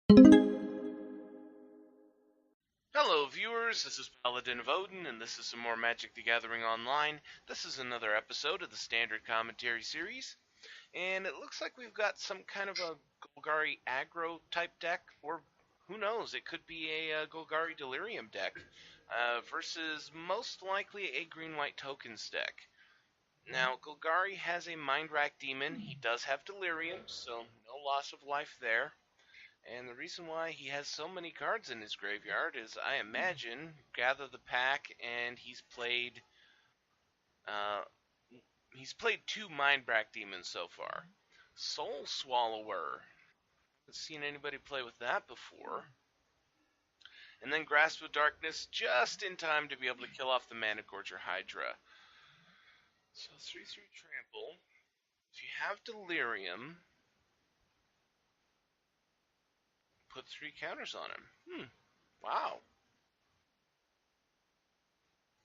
Hello viewers, this is Paladin of Odin, and this is some more Magic the Gathering Online. This is another episode of the Standard Commentary Series, and it looks like we've got some kind of a Golgari aggro type deck, or who knows, it could be a Golgari Delirium deck, versus most likely a green-white tokens deck. Now, Golgari has a Mind Rack Demon, he does have Delirium, so no loss of life there. And the reason why he has so many cards in his graveyard is, I imagine, gather the pack, and uh, he's played two Mindbrack Demons so far. Soul Swallower. Haven't seen anybody play with that before. And then Grasp of Darkness just in time to be able to kill off the Mana Gorger Hydra. So 3/3 Trample. If you have Delirium, put 3 counters on him. Wow.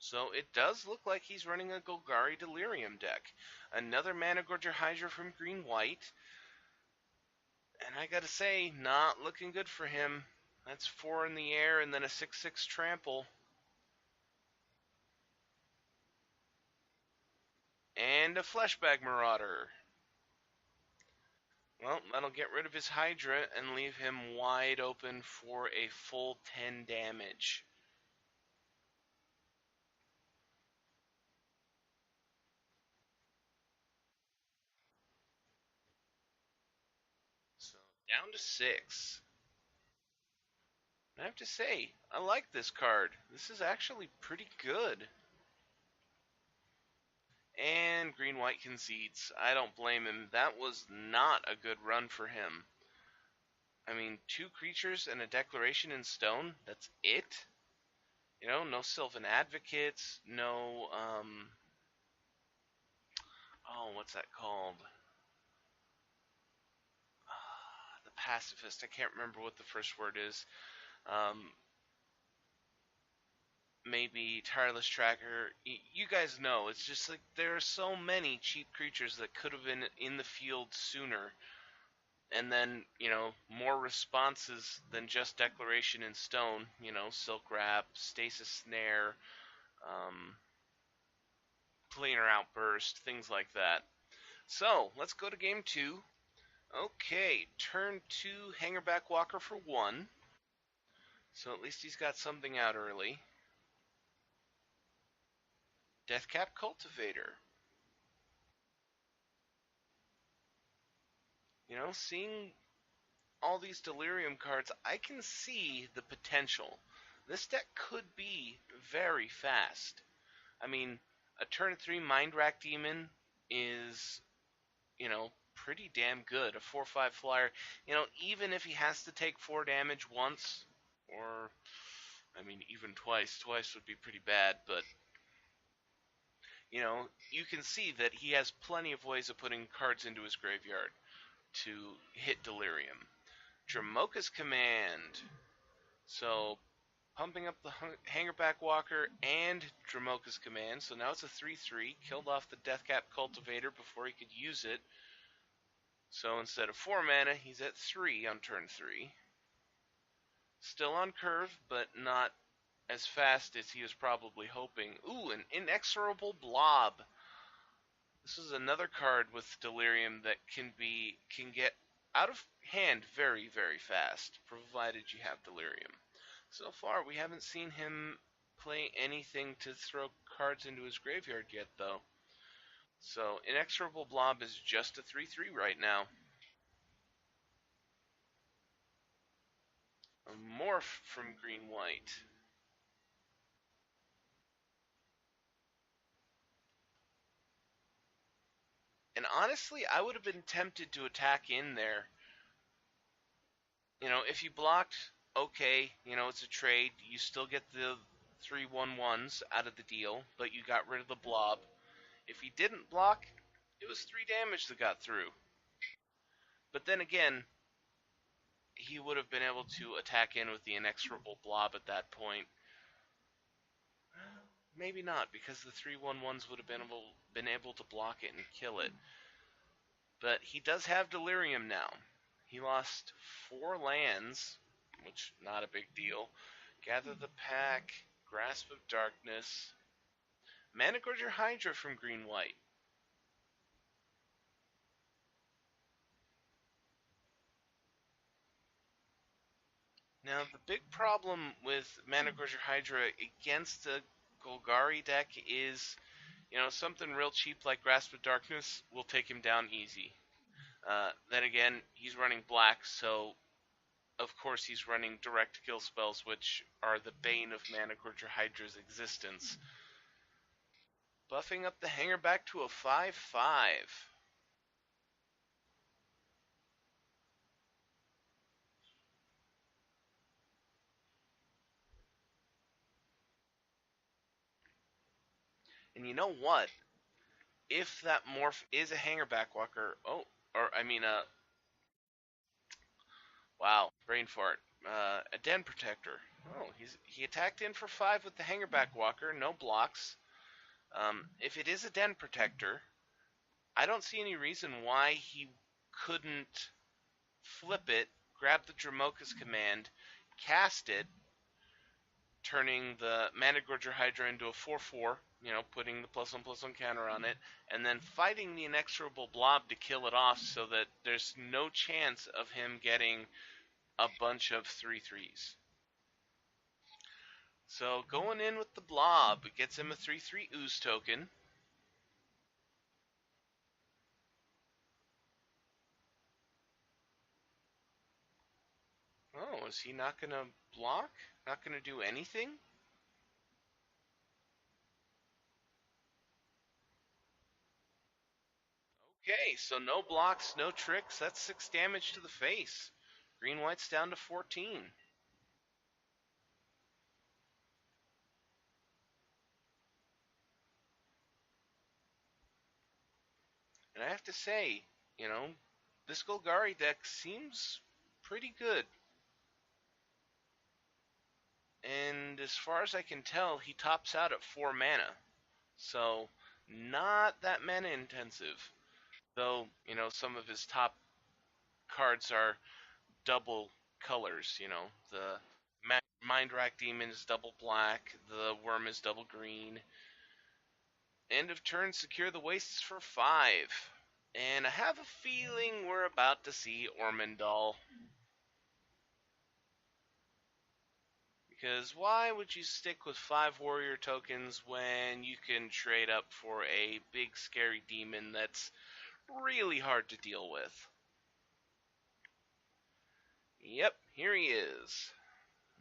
So it does look like he's running a Golgari Delirium deck. Another Mana Gorger Hydra from green-white. And I gotta say, not looking good for him. That's 4 in the air and then a 6/6 trample. And a Fleshbag Marauder. Well, that'll get rid of his Hydra and leave him wide open for a full 10 damage. So down to 6. I have to say, I like this card. This is actually pretty good. And green-white concedes. I don't blame him. That was not a good run for him. I mean, 2 creatures and a declaration in stone, that's it? You know, no Sylvan Advocates, no, oh, what's that called? The Pacifist, I can't remember what the first word is. Um, maybe Tireless Tracker. You guys know, it's just like there are so many cheap creatures that could have been in the field sooner. And then, you know, more responses than just Declaration in Stone. You know, Silk Wrap, Stasis Snare, um, Planar Outburst, things like that. So, let's go to game 2. Okay, turn 2, Hangerback Walker for 1. So at least he's got something out early. Deathcap Cultivator. You know, seeing all these Delirium cards, I can see the potential. This deck could be very fast. I mean, a turn 3 Mind Rack Demon is, you know, pretty damn good. A 4/5 flyer. You know, even if he has to take 4 damage once, or, I mean, even twice. Twice would be pretty bad, but, you know, you can see that he has plenty of ways of putting cards into his graveyard to hit Delirium. Dramoka's Command. So, pumping up the Hangerback Walker and Dramoka's Command. So now it's a 3/3. Killed off the Deathcap Cultivator before he could use it. So instead of 4 mana, he's at 3 on turn 3. Still on curve, but not as fast as he was probably hoping. Ooh, an Inexorable Blob. This is another card with Delirium that can get out of hand very, very fast, provided you have Delirium. So far, we haven't seen him play anything to throw cards into his graveyard yet, though. So, Inexorable Blob is just a 3/3 right now. A Morph from green-white. And honestly, I would have been tempted to attack in there. You know, if you blocked, okay, you know, it's a trade. You still get the 3/1/1s out of the deal, but you got rid of the blob. If he didn't block, it was 3 damage that got through. But then again, he would have been able to attack in with the Inexorable Blob at that point. Maybe not, because the 3/1/1s would have been able to block it and kill it. But he does have Delirium now. He lost 4 lands, which not a big deal. Gather the Pack, Grasp of Darkness, Managorger Hydra from green-white. Now, the big problem with Managorger Hydra against the Golgari deck is, something real cheap like Grasp of Darkness will take him down easy. Then again, he's running black, so of course he's running direct kill spells, which are the bane of Managorger Hydra's existence. Buffing up the hanger back to a 5/5. And you know what? If that morph is a hanger backwalker, wow, brain fart. A den protector. Oh, he attacked in for 5 with the hanger backwalker, no blocks. If it is a den protector, I don't see any reason why he couldn't flip it, grab the Dramoka's command, cast it, turning the Managorger Hydra into a 4/4, putting the +1/+1 counter on it, and then fighting the inexorable blob to kill it off so that there's no chance of him getting a bunch of 3/3s. So going in with the blob gets him a 3/3 ooze token. Oh, is he not going to block? Not going to do anything? Okay, so no blocks, no tricks. That's 6 damage to the face. Green-white's down to 14. And I have to say, this Golgari deck seems pretty good. And as far as I can tell, he tops out at 4 mana. So, not that mana intensive. Though, some of his top cards are double colors, the Mind Rack Demon is double black, the Worm is double green. End of turn, secure the wastes for 5. And I have a feeling we're about to see Ormondal. Because why would you stick with 5 warrior tokens when you can trade up for a big scary demon that's really hard to deal with? Yep, here he is.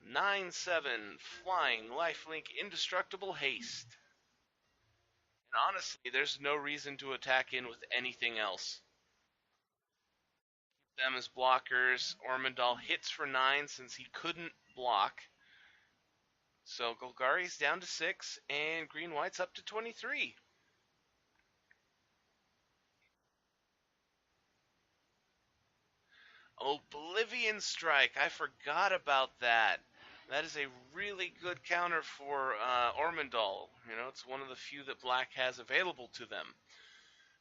9/7, flying, lifelink, indestructible haste. And honestly, there's no reason to attack in with anything else. Keep them as blockers. Ormondal hits for 9 since he couldn't block. So Golgari's down to 6, and Green-White's up to 23. Oblivion Strike, I forgot about that. That is a really good counter for Ormondal. It's one of the few that Black has available to them.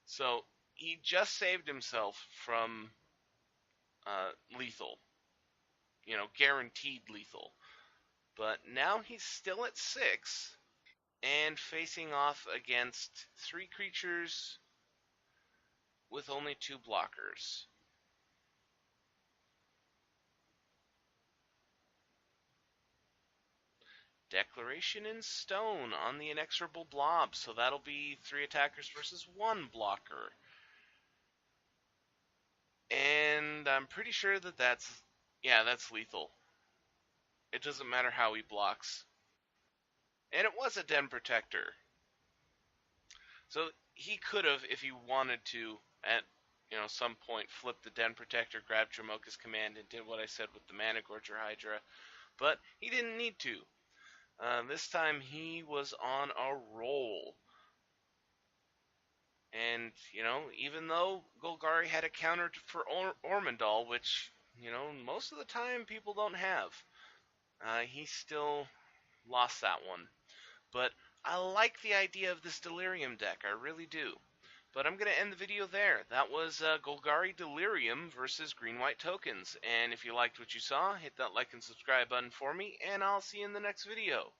So he just saved himself from lethal. Guaranteed lethal. But now he's still at 6 and facing off against 3 creatures with only 2 blockers. Declaration in Stone on the Inexorable Blob, so that'll be 3 attackers versus 1 blocker. And I'm pretty sure that's lethal. It doesn't matter how he blocks. And it was a Den Protector. So he could have, if he wanted to, at some point, flip the Den Protector, grab Dramoka's command, and did what I said with the Managorger Hydra. But he didn't need to. This time he was on a roll. And, even though Golgari had a counter for Ormondal, which, most of the time people don't have, he still lost that one. But I like the idea of this Delirium deck, I really do. But I'm going to end the video there. That was Golgari Delirium versus green-white tokens. And if you liked what you saw, hit that like and subscribe button for me, and I'll see you in the next video.